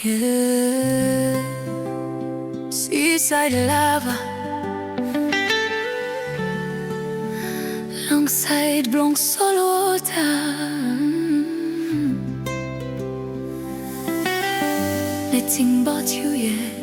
Yeah. Seaside lava, alongside Blanc Solo nothing but you yet.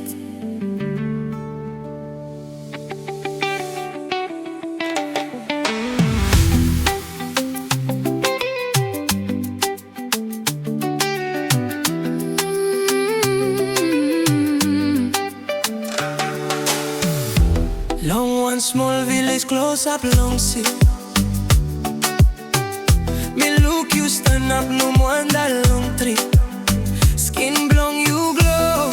Long one small village close up long sea. Me look you stand up no more than long tree. Skin blonde you glow,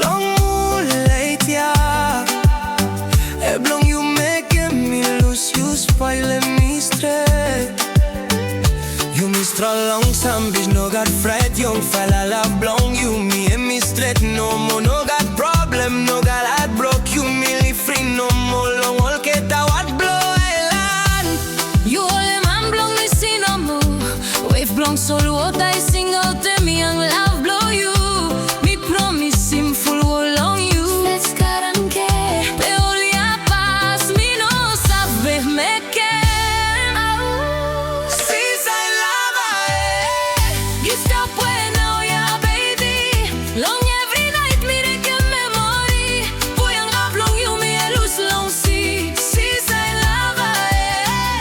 long moonlight yeah. Hair blonde you making me lose, you spoiling me straight. You me straw long some bitch no got fright. Young fella love blonde you me and me straight. No more no got problem, no got heart broke. You me live free no more long all get a what blow island. You only man blonde me see no more. Wave Blanc Solo I sing out to me and love blow you. Me promise him full wall on you. Let's garanke Peolia pass me no sabe me que Seaside lava you stop when now yeah baby. Long every night me de que memory. Boy and love long you me a lose long see. Seaside lava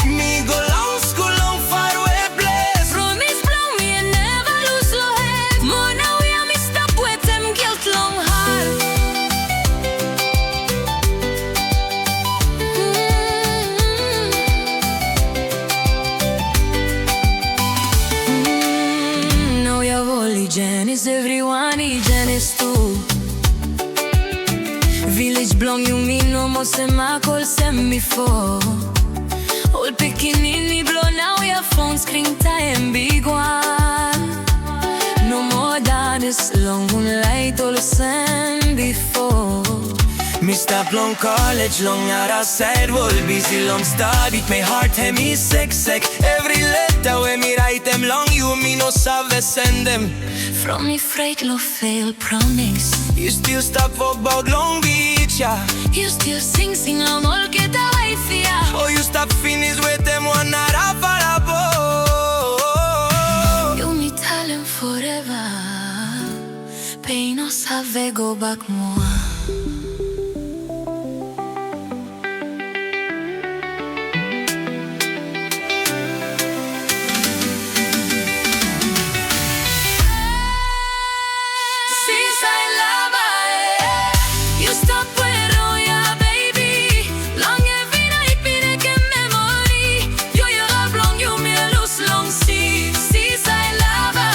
me go long school long far away place. promise Blanc me and never lose your head. More now yeah me stop with them guilt long hard. Now you're only Janice, everyone is Janice too. Village Blanc you me no more say my call send before. Old Pekinini blow now your phone screen time big one. No more dance long moonlight all the same before. Me stop long college, long out outside. World busy, long study. My heart have me sick. Every letter when me write them long, you me no sabe send them. From me freight low fail promise. You still stop for Bog Long Beach, yeah. You still sing long all get away fear. Oh, you stop finish with them one night I You me talent forever. Pain no save go back more. Seaside lava, you stop when oh yeah baby. Long every night me de que memory. You love long you me lose long see. Seaside lava,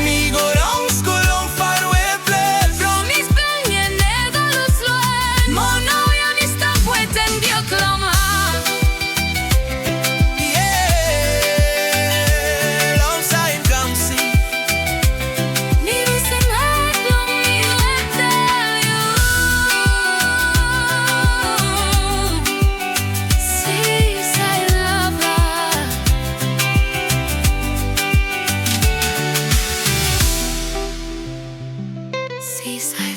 Me go long school, long far away place. promise Blanc me never lose your head. More now you me stop with them guilt long hard. Yeah, long side Blanc Sea. Me lose them heart long me let tell you. Seaside lava. Seaside